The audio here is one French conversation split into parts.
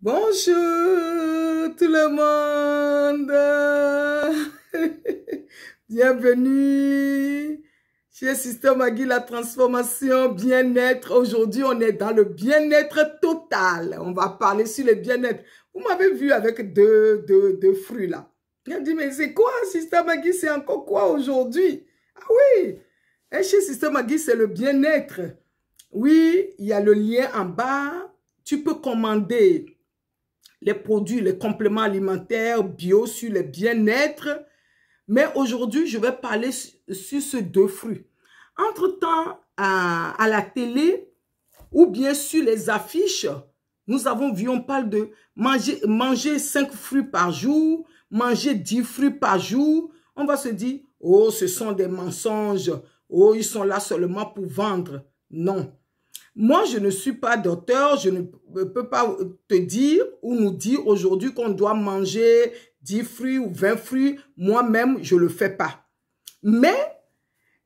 Bonjour tout le monde. Bienvenue chez Sister Maggie, la transformation, bien-être. Aujourd'hui, on est dans le bien-être total. On va parler sur le bien-être. Vous m'avez vu avec deux fruits là. Il a dit, mais c'est quoi Sister Maggie? C'est encore quoi aujourd'hui? Ah oui, et chez Sister Maggie, c'est le bien-être. Oui, il y a le lien en bas. Tu peux commander les produits, les compléments alimentaires bio sur le bien-être. Mais aujourd'hui, je vais parler sur ces deux fruits. Entre-temps, à la télé ou bien sur les affiches, nous avons vu, on parle de manger 5 fruits par jour, manger 10 fruits par jour. On va se dire, oh, ce sont des mensonges. Oh, ils sont là seulement pour vendre. Non. Moi, je ne suis pas docteur, je ne peux pas te dire ou nous dire aujourd'hui qu'on doit manger 10 fruits ou 20 fruits. Moi-même, je ne le fais pas. Mais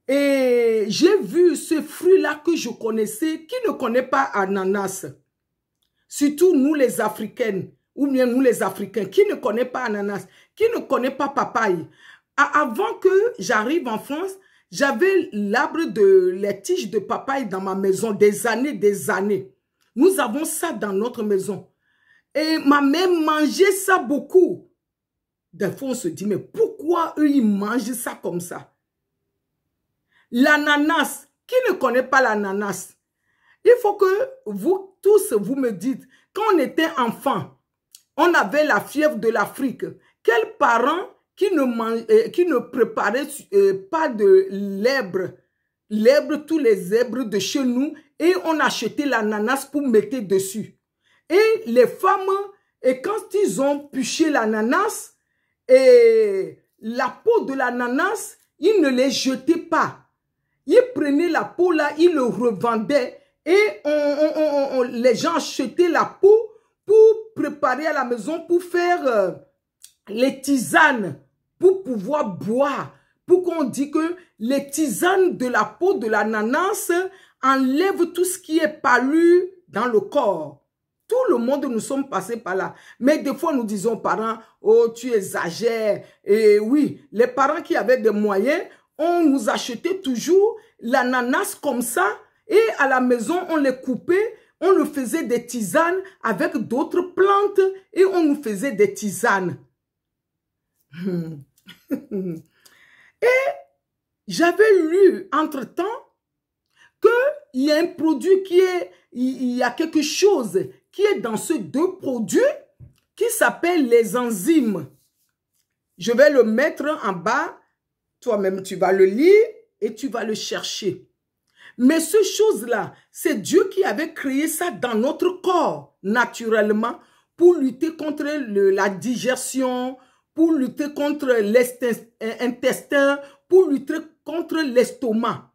j'ai vu ce fruit-là que je connaissais. Qui ne connaît pas ananas? Surtout nous les Africaines, ou bien nous les Africains. Qui ne connaît pas ananas? Qui ne connaît pas papaye? Avant que j'arrive en France, j'avais l'arbre les tiges de papaye dans ma maison des années, des années. Nous avons ça dans notre maison. Et ma mère mangeait ça beaucoup. Des fois, on se dit, mais pourquoi eux, ils mangent ça comme ça? L'ananas, qui ne connaît pas l'ananas? Il faut que vous tous, vous me dites, quand on était enfant, on avait la fièvre de l'Afrique. Quels parents qui ne préparaient pas de l'herbe, tous les zèbres de chez nous, et on achetait l'ananas pour mettre dessus. Et les femmes, et quand ils ont puché l'ananas, et la peau de l'ananas, ils ne les jetaient pas. Ils prenaient la peau là, ils le revendaient, et les gens achetaient la peau pour préparer à la maison, pour faire les tisanes, pour pouvoir boire. Pour qu'on dise que les tisanes de la peau de l'ananas enlèvent tout ce qui est palu dans le corps. Tout le monde, nous sommes passés par là. Mais des fois, nous disons aux parents, oh, tu exagères. Et oui, les parents qui avaient des moyens, on nous achetait toujours l'ananas comme ça. Et à la maison, on les coupait, on le faisait des tisanes avec d'autres plantes et on nous faisait des tisanes. Et j'avais lu entre-temps qu'il y a un produit il y a quelque chose qui est dans ces deux produits qui s'appelle les enzymes. Je vais le mettre en bas, toi-même tu vas le lire et tu vas le chercher. Mais ces choses-là, c'est Dieu qui avait créé ça dans notre corps, naturellement, pour lutter contre la digestion, pour lutter contre l'intestin, pour lutter contre l'estomac.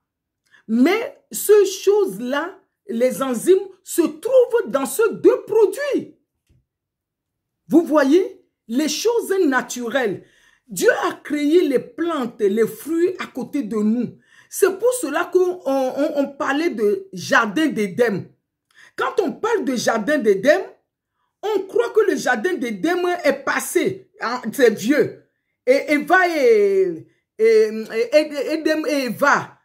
Mais ces choses-là, les enzymes, se trouvent dans ces deux produits. Vous voyez, les choses naturelles. Dieu a créé les plantes, les fruits à côté de nous. C'est pour cela qu'on parlait de jardin d'Éden. Quand on parle de jardin d'Éden, on croit que le jardin d'Éden est passé, hein, c'est vieux. Et Eva et Eva,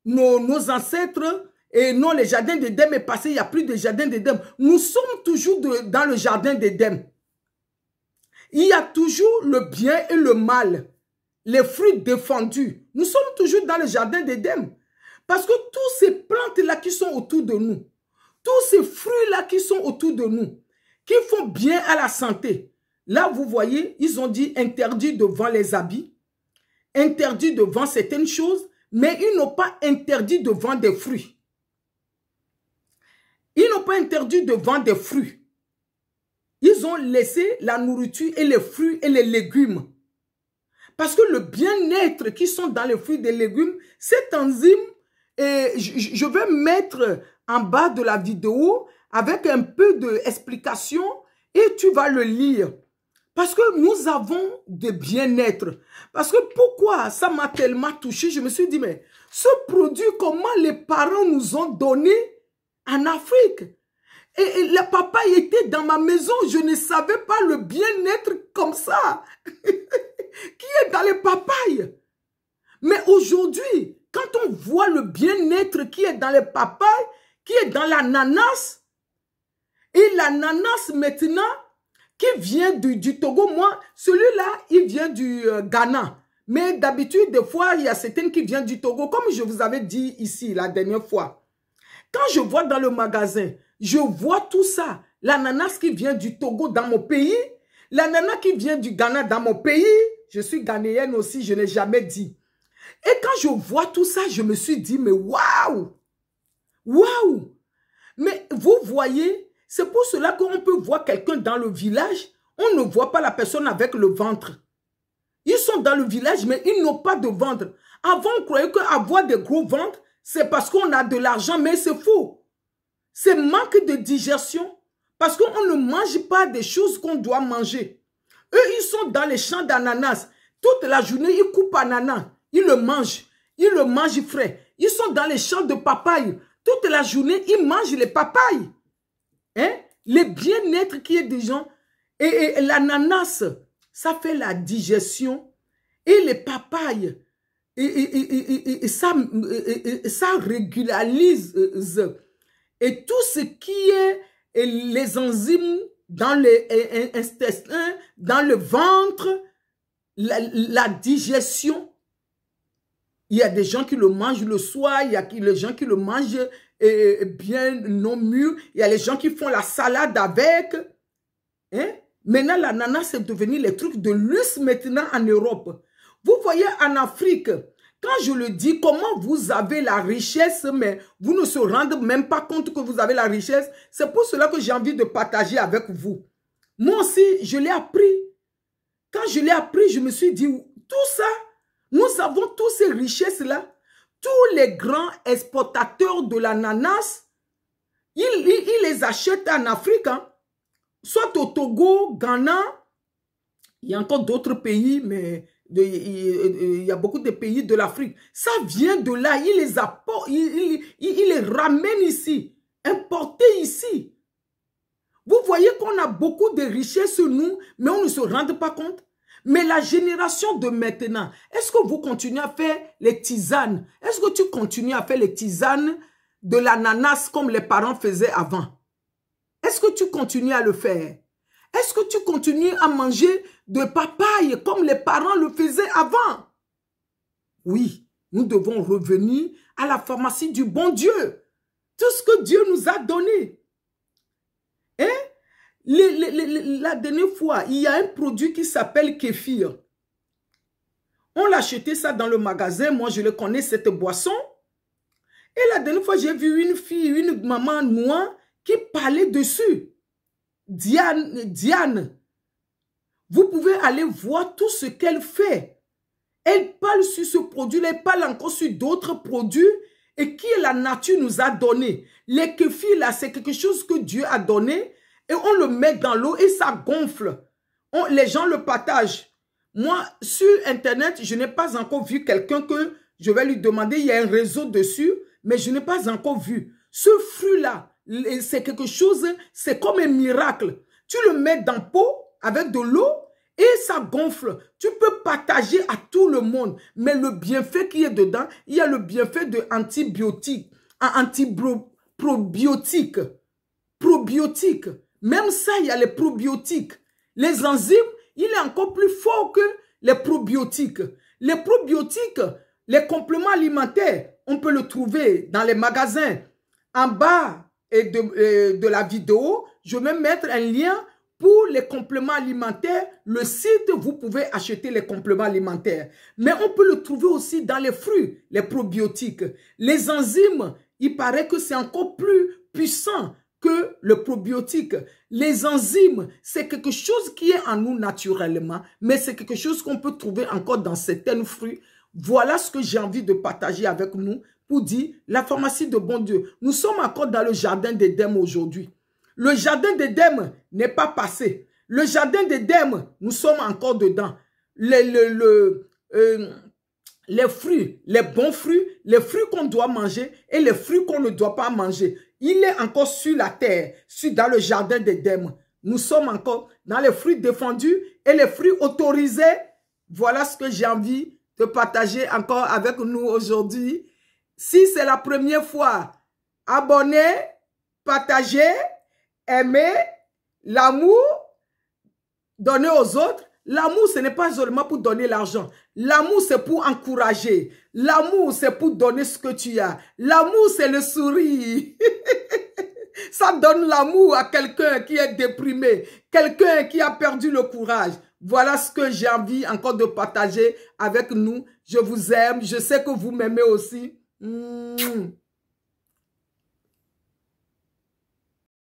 nos ancêtres, et non, le jardin d'Éden est passé, il n'y a plus de jardin d'Éden. Nous sommes toujours dans le jardin d'Éden. Il y a toujours le bien et le mal, les fruits défendus. Nous sommes toujours dans le jardin d'Éden. Parce que tous ces plantes-là qui sont autour de nous, tous ces fruits-là qui sont autour de nous, qui font bien à la santé. Là, vous voyez, ils ont dit interdit de vendre les habits, interdit de vendre certaines choses, mais ils n'ont pas interdit de vendre des fruits. Ils n'ont pas interdit de vendre des fruits. Ils ont laissé la nourriture et les fruits et les légumes. Parce que le bien-être qui sont dans les fruits et les légumes, cette enzyme, je vais mettre en bas de la vidéo avec un peu d'explication et tu vas le lire. Parce que nous avons de bien-être. Parce que pourquoi ça m'a tellement touché? Je me suis dit, mais ce produit, comment les parents nous ont donné en Afrique? Et le papaye était dans ma maison. Je ne savais pas le bien-être comme ça. Qui est dans les papayes. Mais aujourd'hui, quand on voit le bien-être qui est dans les papayes, qui est dans l'ananas, et l'ananas maintenant, qui vient du Togo, moi, celui-là, il vient du Ghana. Mais d'habitude, des fois, il y a certaines qui viennent du Togo, comme je vous avais dit ici la dernière fois. Quand je vois dans le magasin, je vois tout ça. L'ananas qui vient du Togo dans mon pays, l'ananas qui vient du Ghana dans mon pays, je suis ghanéenne aussi, je n'ai jamais dit. Et quand je vois tout ça, je me suis dit, mais waouh! Waouh! Mais vous voyez, c'est pour cela qu'on peut voir quelqu'un dans le village, on ne voit pas la personne avec le ventre. Ils sont dans le village, mais ils n'ont pas de ventre. Avant, on croyait qu'avoir des gros ventres, c'est parce qu'on a de l'argent, mais c'est faux. C'est manque de digestion, parce qu'on ne mange pas des choses qu'on doit manger. Eux, ils sont dans les champs d'ananas. Toute la journée, ils coupent ananas. Ils le mangent frais. Ils sont dans les champs de papaye. Toute la journée, ils mangent les papayes. Hein? Le bien-être qui est des gens. Et l'ananas, ça fait la digestion. Et les papayes, ça régularise. Et tout ce qui est les enzymes dans les intestins, dans le ventre, la digestion. Il y a des gens qui le mangent le soir, il y a des gens qui le mangent bien non mûr, il y a les gens qui font la salade avec. Hein? Maintenant, l'ananas, c'est devenu les trucs de luxe maintenant en Europe. Vous voyez en Afrique, quand je le dis, comment vous avez la richesse, mais vous ne se rendez même pas compte que vous avez la richesse, c'est pour cela que j'ai envie de partager avec vous. Moi aussi, je l'ai appris. Quand je l'ai appris, je me suis dit, tout ça, nous avons toutes ces richesses-là. Tous les grands exportateurs de l'ananas, ils les achètent en Afrique. Hein. Soit au Togo, Ghana, il y a encore d'autres pays, mais il y a beaucoup de pays de l'Afrique. Ça vient de là, ils les apportent, ils les ramènent ici, importés ici. Vous voyez qu'on a beaucoup de richesses, nous, mais on ne se rend pas compte. Mais la génération de maintenant, est-ce que vous continuez à faire les tisanes? Est-ce que tu continues à faire les tisanes de l'ananas comme les parents faisaient avant? Est-ce que tu continues à le faire? Est-ce que tu continues à manger de papaye comme les parents le faisaient avant? Oui, nous devons revenir à la pharmacie du bon Dieu. Tout ce que Dieu nous a donné. Hein? La dernière fois, il y a un produit qui s'appelle kéfir. On l'a acheté ça dans le magasin. Moi, je le connais, cette boisson. Et la dernière fois, j'ai vu une fille, une maman noire qui parlait dessus. Diane. Vous pouvez aller voir tout ce qu'elle fait. Elle parle sur ce produit-là, elle parle encore sur d'autres produits et qui la nature nous a donné. Les kéfirs, là, c'est quelque chose que Dieu a donné. Et on le met dans l'eau et ça gonfle. Les gens le partagent. Moi, sur Internet, je n'ai pas encore vu quelqu'un que je vais lui demander. Il y a un réseau dessus, mais je n'ai pas encore vu. Ce fruit-là, c'est quelque chose, c'est comme un miracle. Tu le mets dans pot avec de l'eau et ça gonfle. Tu peux partager à tout le monde. Mais le bienfait qui est dedans, il y a le bienfait de antibiotiques, probiotiques. Même ça, il y a les probiotiques. Les enzymes, il est encore plus fort que les probiotiques. Les probiotiques, les compléments alimentaires, on peut le trouver dans les magasins. En bas de la vidéo, je vais mettre un lien pour les compléments alimentaires. Le site, vous pouvez acheter les compléments alimentaires. Mais on peut le trouver aussi dans les fruits, les probiotiques. Les enzymes, il paraît que c'est encore plus puissant que le probiotique. Les enzymes, c'est quelque chose qui est en nous naturellement, mais c'est quelque chose qu'on peut trouver encore dans certains fruits. Voilà ce que j'ai envie de partager avec nous pour dire la pharmacie de bon Dieu. Nous sommes encore dans le jardin d'Éden aujourd'hui. Le jardin d'Éden n'est pas passé. Le jardin d'Éden, nous sommes encore dedans. Les fruits, les bons fruits, les fruits qu'on doit manger et les fruits qu'on ne doit pas manger. Il est encore sur la terre, dans le jardin d'Éden. Nous sommes encore dans les fruits défendus et les fruits autorisés. Voilà ce que j'ai envie de partager encore avec nous aujourd'hui. Si c'est la première fois, abonnez, partagez, aimez, l'amour, donnez aux autres. L'amour, ce n'est pas seulement pour donner l'argent. L'amour, c'est pour encourager. L'amour, c'est pour donner ce que tu as. L'amour, c'est le sourire. Ça donne l'amour à quelqu'un qui est déprimé, quelqu'un qui a perdu le courage. Voilà ce que j'ai envie encore de partager avec nous. Je vous aime. Je sais que vous m'aimez aussi.